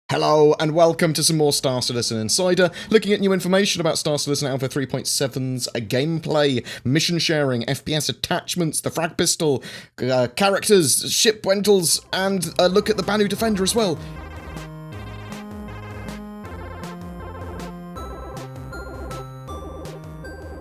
Hello and welcome to some more Star Citizen Insider, looking at new information about Star Citizen Alpha 3.7's gameplay, mission sharing, FPS attachments, the Frag Pistol, characters, ship rentals, and a look at the Banu Defender as well.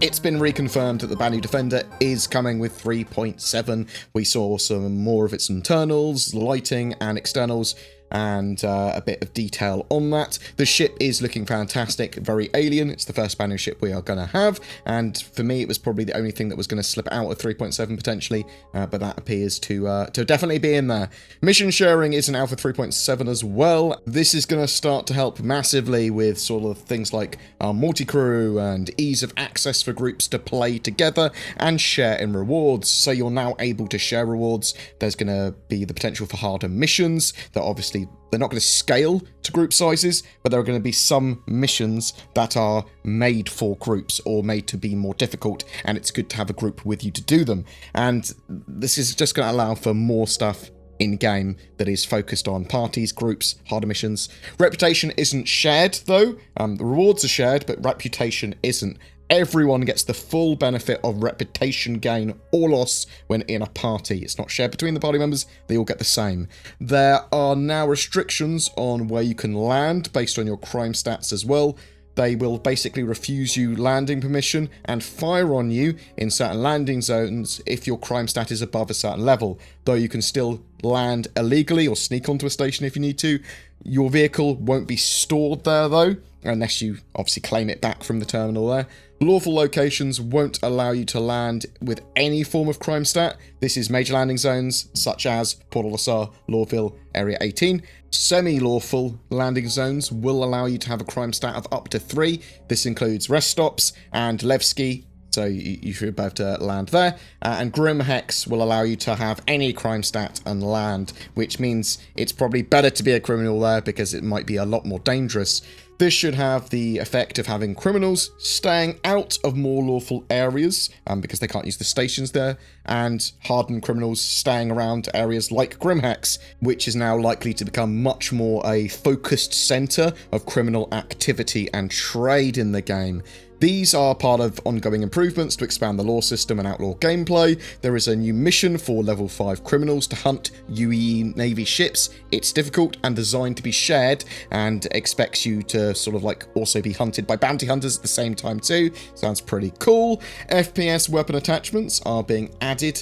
It's been reconfirmed that the Banu Defender is coming with 3.7. We saw some more of its internals, lighting, and externals, and a bit of detail on that. The ship is looking fantastic, very alien. It's the first Banu ship we are going to have, and for me it was probably the only thing that was going to slip out of 3.7 potentially, but that appears to definitely be in there. Mission sharing is in Alpha 3.7 as well. This is going to start to help massively with sort of things like multi-crew and ease of access for groups to play together and share in rewards. So you're now able to share rewards. There's going to be the potential for harder missions that obviously they're not going to scale to group sizes, but there are going to be some missions that are made for groups or made to be more difficult, and it's good to have a group with you to do them. And this is just going to allow for more stuff in-game that is focused on parties, groups, harder missions. Reputation isn't shared, though. The rewards are shared, but reputation isn't. Everyone gets the full benefit of reputation gain or loss when in a party. It's not shared between the party members, they all get the same. There are now restrictions on where you can land based on your crime stats as well. They will basically refuse you landing permission and fire on you in certain landing zones if your crime stat is above a certain level, though you can still land illegally or sneak onto a station if you need to. Your vehicle won't be stored there though, unless you obviously claim it back from the terminal there. Lawful locations won't allow you to land with any form of crime stat. This is major landing zones such as Port Olisar, Lawville, Area 18. Semi-lawful landing zones will allow you to have a crime stat of up to 3. This includes rest stops and Levski, so you should be able to land there. And Grim Hex will allow you to have any crime stat and land, which means it's probably better to be a criminal there because it might be a lot more dangerous. This should have the effect of having criminals staying out of more lawful areas because they can't use the stations there, and hardened criminals staying around areas like Grimhex, which is now likely to become much more a focused centre of criminal activity and trade in the game. These are part of ongoing improvements to expand the law system and outlaw gameplay. There is a new mission for level 5 criminals to hunt UE Navy ships. It's difficult and designed to be shared and expects you to sort of like also be hunted by bounty hunters at the same time too. Sounds pretty cool. FPS weapon attachments are being added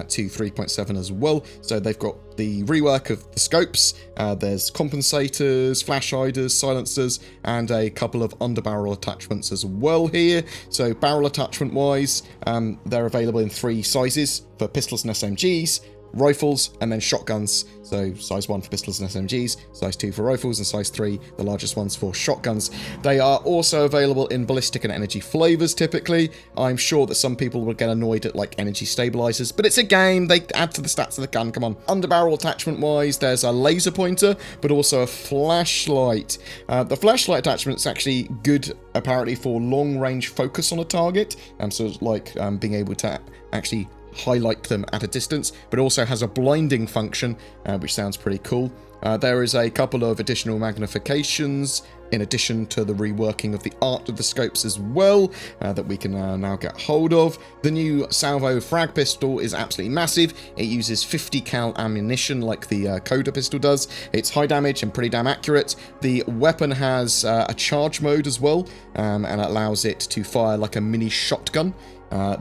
to 3.7 as well. So they've got the rework of the scopes, there's compensators, flash hiders, silencers, and a couple of underbarrel attachments as well here. So barrel attachment wise, they're available in 3 sizes for pistols and SMGs, rifles, and then shotguns. So size 1 for pistols and SMGs, size 2 for rifles, and size 3, the largest ones for shotguns. They are also available in ballistic and energy flavors typically. I'm sure that some people will get annoyed at like energy stabilizers, but it's a game, they add to the stats of the gun, come on. Underbarrel attachment wise, there's a laser pointer, but also a flashlight. The flashlight attachment is actually good apparently for long range focus on a target, so it's like being able to actually highlight them at a distance, but also has a blinding function, which sounds pretty cool. There is a couple of additional magnifications in addition to the reworking of the art of the scopes as well, that we can now get hold of. The new Salvo Frag Pistol is absolutely massive. It uses 50 cal ammunition like the Coda pistol does. It's high damage and pretty damn accurate. The weapon has a charge mode as well, and it allows it to fire like a mini shotgun.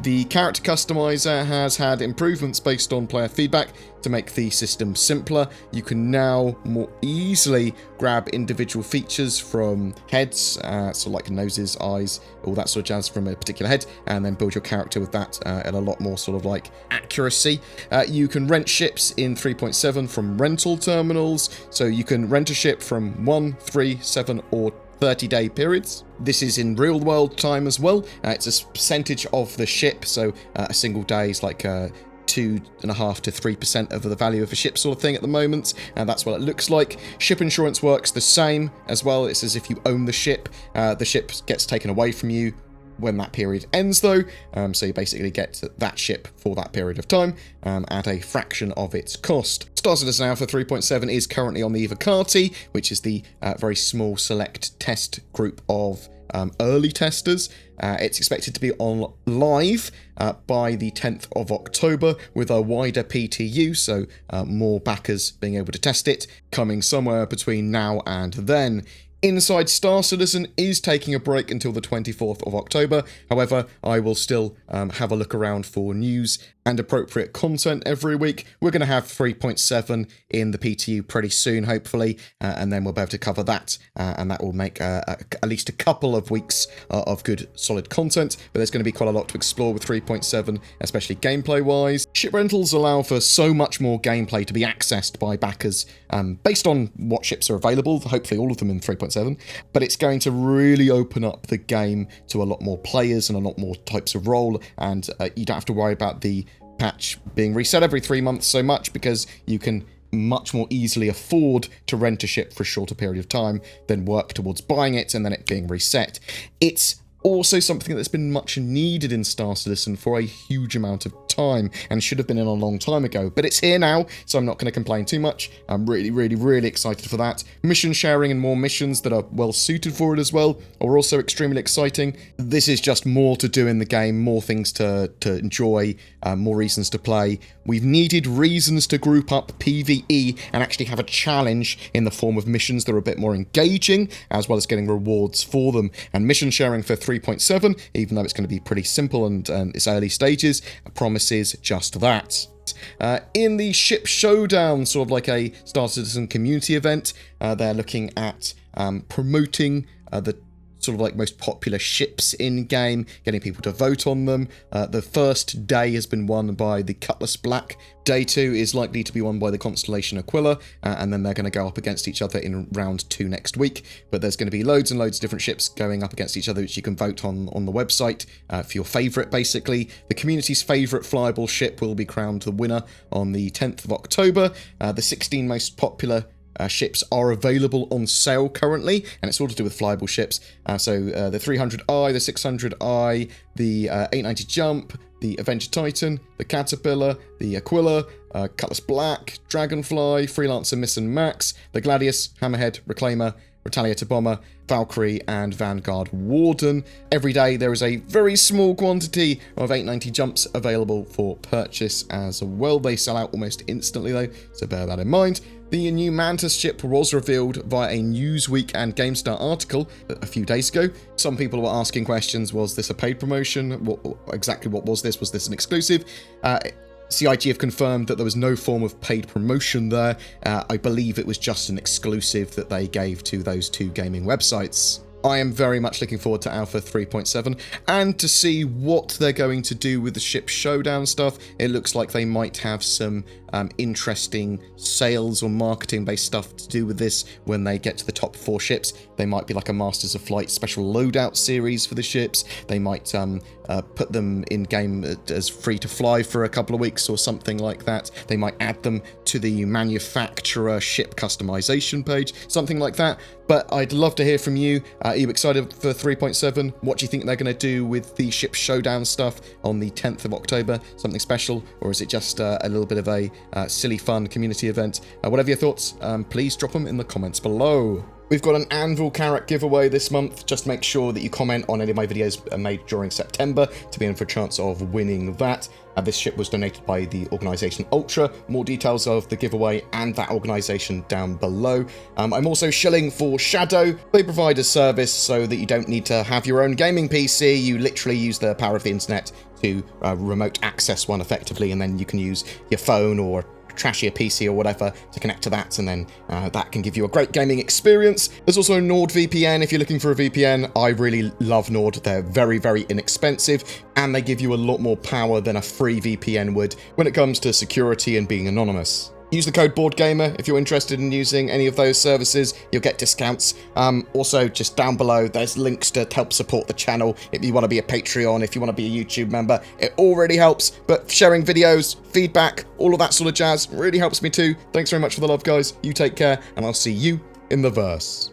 The character customizer has had improvements based on player feedback to make the system simpler. You can now more easily grab individual features from heads, so like noses, eyes, all that sort of jazz from a particular head, and then build your character with that at a lot more sort of like accuracy. You can rent ships in 3.7 from rental terminals, so you can rent a ship from 1, 3, 7, or 30-day periods. This is in real world time as well. It's a percentage of the ship, so a single day is like 2.5% to 3% of the value of a ship sort of thing at the moment, and that's what it looks like. Ship insurance works the same as well. It's as if you own the ship. The ship gets taken away from you when that period ends, though. So you basically get that ship for that period of time at a fraction of its cost. Star Citizen Alpha 3.7 is currently on the EVOCATI, which is the very small select test group of early testers. It's expected to be on live by the 10th of October with a wider PTU, so more backers being able to test it, coming somewhere between now and then. Inside Star Citizen is taking a break until the 24th of October. However, I will still have a look around for news and appropriate content every week. We're going to have 3.7 in the PTU pretty soon, hopefully, and then we'll be able to cover that, and that will make at least a couple of weeks of good, solid content. But there's going to be quite a lot to explore with 3.7, especially gameplay-wise. Ship rentals allow for so much more gameplay to be accessed by backers based on what ships are available, hopefully all of them in 3.7, but it's going to really open up the game to a lot more players and a lot more types of role, and you don't have to worry about the patch being reset every 3 months so much, because you can much more easily afford to rent a ship for a shorter period of time than work towards buying it and then it being reset. It's also something that's been much needed in Star Citizen for a huge amount of time and should have been in a long time ago, but it's here now, so I'm not going to complain too much. I'm really excited for that. Mission sharing and more missions that are well suited for it as well are also extremely exciting. This is just more to do in the game, more things to enjoy, more reasons to play. We've needed reasons to group up PvE and actually have a challenge in the form of missions that are a bit more engaging, as well as getting rewards for them. And mission sharing for 3.7, even though it's going to be pretty simple and its early stages, promises just that. In the Ship Showdown, sort of like a Star Citizen community event, they're looking at promoting the sort of like most popular ships in game, getting people to vote on them. The first day has been won by the Cutlass Black. Day 2 is likely to be won by the Constellation Aquila, and then they're going to go up against each other in round 2 next week. But there's going to be loads and loads of different ships going up against each other, which you can vote on the website for your favourite, basically. The community's favourite flyable ship will be crowned the winner on the 10th of October. The 16 most popular ships are available on sale currently, and it's all to do with flyable ships. So the 300i, the 600i, the 890 Jump, the Avenger Titan, the Caterpillar, the Aquila, Cutlass Black, Dragonfly, Freelancer Miss and Max, the Gladius, Hammerhead, Reclaimer, Retaliator Bomber, Valkyrie, and Vanguard Warden. Every day there is a very small quantity of 890 Jumps available for purchase as well. They sell out almost instantly though, so bear that in mind. The new Mantis ship was revealed via a Newsweek and GameStar article a few days ago. Some people were asking questions, was this a paid promotion? Exactly what was this? Was this an exclusive? CIG have confirmed that there was no form of paid promotion there. I believe it was just an exclusive that they gave to those 2 gaming websites. I am very much looking forward to Alpha 3.7 and to see what they're going to do with the Ship Showdown stuff. It looks like they might have some interesting sales or marketing based stuff to do with this when they get to the top 4 ships. They might be like a Masters of Flight special loadout series for the ships. They might put them in game as free to fly for a couple of weeks or something like that. They might add them to the manufacturer ship customization page, something like that. But I'd love to hear from you. Are you excited for 3.7? What do you think they're going to do with the Ship Showdown stuff on the 10th of October? Something special? Or is it just a little bit of a silly fun community event? Whatever your thoughts, please drop them in the comments below. We've got an Anvil Carrot giveaway this month. Just make sure that you comment on any of my videos made during September to be in for a chance of winning that. This ship was donated by the organisation Ultra. More details of the giveaway and that organisation down below. I'm also shilling for Shadow. They provide a service so that you don't need to have your own gaming PC. You literally use the power of the internet to remote access one effectively, and then you can use your phone or trashier PC or whatever to connect to that, and then that can give you a great gaming experience. There's also NordVPN if you're looking for a VPN. I really love Nord. They're very inexpensive, and they give you a lot more power than a free VPN would when it comes to security and being anonymous. Use the code BoredGamer if you're interested in using any of those services. You'll get discounts. Also, just down below, there's links to help support the channel. If you want to be a Patreon, if you want to be a YouTube member, it all really helps. But sharing videos, feedback, all of that sort of jazz really helps me too. Thanks very much for the love, guys. You take care, and I'll see you in the verse.